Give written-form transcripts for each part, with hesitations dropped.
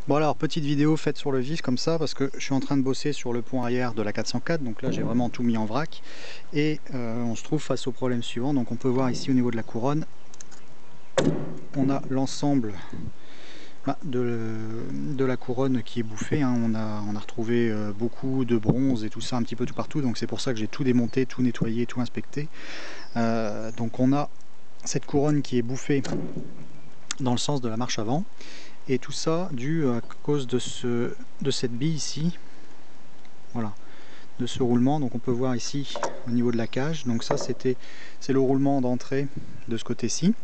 Bon alors, petite vidéo faite sur le vif comme ça, parce que je suis en train de bosser sur le pont arrière de la 404, donc là j'ai vraiment tout mis en vrac, et on se trouve face au problème suivant. Donc on peut voir ici au niveau de la couronne, on a l'ensemble de la couronne qui est bouffée, hein. On a retrouvé beaucoup de bronze et tout ça un petit peu tout partout, donc c'est pour ça que j'ai tout démonté, tout nettoyé, tout inspecté. Donc on a cette couronne qui est bouffée dans le sens de la marche avant, et tout ça dû à cause de cette bille ici, voilà, de ce roulement. Donc on peut voir ici au niveau de la cage, donc ça c'est le roulement d'entrée de ce côté-ci,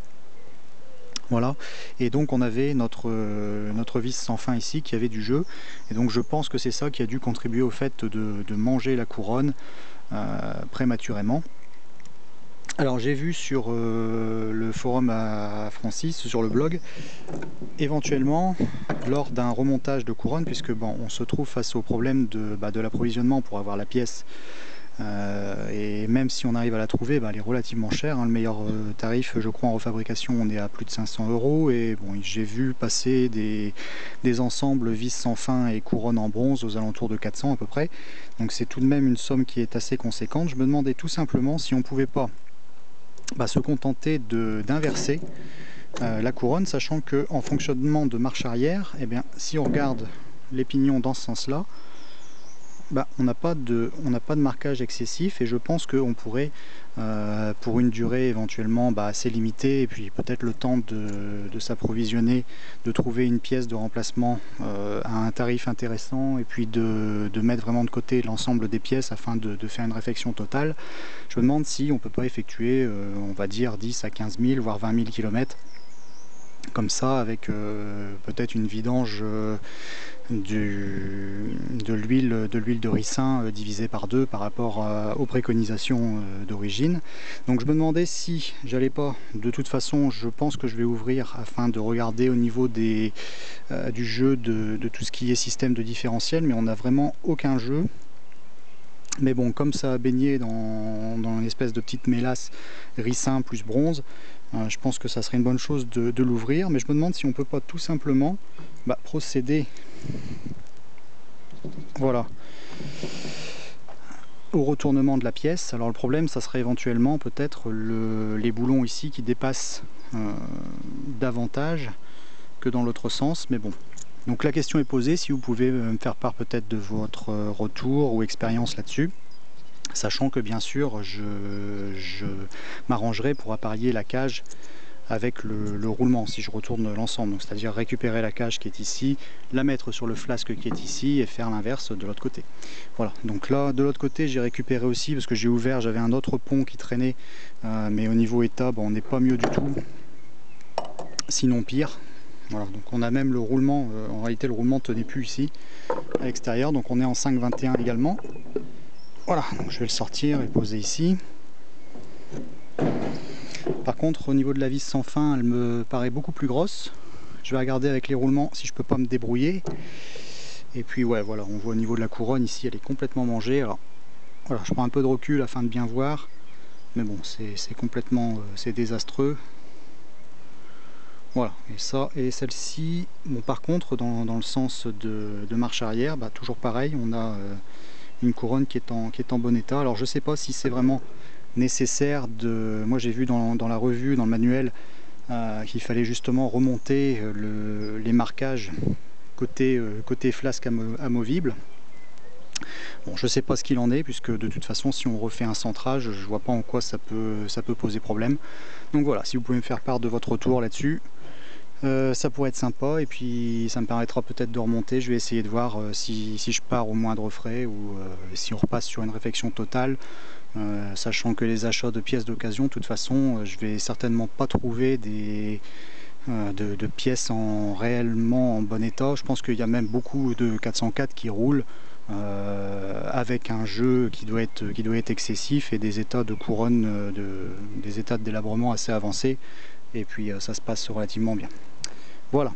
voilà. Et donc on avait notre vis sans fin ici qui avait du jeu, et donc je pense que c'est ça qui a dû contribuer au fait de manger la couronne prématurément. Alors j'ai vu sur le forum à Francis, sur le blog, éventuellement lors d'un remontage de couronne, puisque bon, on se trouve face au problème de l'approvisionnement pour avoir la pièce, et même si on arrive à la trouver, elle est relativement chère, hein. Le meilleur tarif, je crois, en refabrication, on est à plus de 500 €, et bon, j'ai vu passer des ensembles vis sans fin et couronne en bronze aux alentours de 400 à peu près, donc c'est tout de même une somme qui est assez conséquente. Je me demandais tout simplement si on pouvait pas se contenter d'inverser la couronne, sachant que en fonctionnement de marche arrière, eh bien, si on regarde les pignons dans ce sens-là, on n'a pas de marquage excessif, et je pense qu'on pourrait, pour une durée éventuellement assez limitée, et puis peut-être le temps de s'approvisionner, de trouver une pièce de remplacement à un tarif intéressant, et puis de mettre vraiment de côté l'ensemble des pièces afin de faire une réfection totale. Je me demande si on ne peut pas effectuer, on va dire 10 à 15 000, voire 20 000 km, comme ça, avec peut-être une vidange de l'huile de ricin divisée par 2 par rapport aux préconisations d'origine. Donc je me demandais si j'allais pas, de toute façon je pense que je vais ouvrir afin de regarder au niveau du jeu de tout ce qui est système de différentiel, mais on n'a vraiment aucun jeu. Mais bon, comme ça a baigné dans une espèce de petite mélasse ricin plus bronze, je pense que ça serait une bonne chose de l'ouvrir. Mais je me demande si on peut pas tout simplement procéder, voilà, au retournement de la pièce. Alors le problème, ça serait éventuellement peut-être les boulons ici qui dépassent davantage que dans l'autre sens, mais bon. Donc la question est posée, si vous pouvez me faire part peut-être de votre retour ou expérience là-dessus, sachant que bien sûr je m'arrangerai pour appareiller la cage avec le roulement si je retourne l'ensemble, c'est-à-dire récupérer la cage qui est ici, la mettre sur le flasque qui est ici et faire l'inverse de l'autre côté. Voilà, donc là de l'autre côté j'ai récupéré aussi, parce que j'ai ouvert, j'avais un autre pont qui traînait, mais au niveau état, on n'est pas mieux du tout, sinon pire. Voilà, donc on a même le roulement, en réalité le roulement ne tenait plus ici à l'extérieur, donc on est en 5,21 également. Voilà, donc je vais le sortir et le poser ici. Par contre au niveau de la vis sans fin, elle me paraît beaucoup plus grosse. Je vais regarder avec les roulements si je peux pas me débrouiller. Et puis ouais, voilà, on voit au niveau de la couronne ici, elle est complètement mangée. Alors voilà, je prends un peu de recul afin de bien voir, mais bon, c'est complètement c'est désastreux. Voilà, et ça, et celle-ci, bon, par contre dans le sens de marche arrière, toujours pareil, on a une couronne qui est en bon état. Alors je sais pas si c'est vraiment nécessaire de... Moi j'ai vu dans la revue, dans le manuel, qu'il fallait justement remonter les marquages côté flasque amovible. Bon, je sais pas ce qu'il en est, puisque de toute façon si on refait un centrage, je vois pas en quoi ça peut poser problème. Donc voilà, si vous pouvez me faire part de votre retour là-dessus, ça pourrait être sympa, et puis ça me permettra peut-être de remonter. Je vais essayer de voir si je pars au moindre frais, ou si on repasse sur une réfection totale, sachant que les achats de pièces d'occasion, de toute façon, je vais certainement pas trouver de pièces réellement en bon état. Je pense qu'il y a même beaucoup de 404 qui roulent avec un jeu qui doit être excessif, et des états de couronne, des états de délabrement assez avancés, et puis ça se passe relativement bien. Voilà.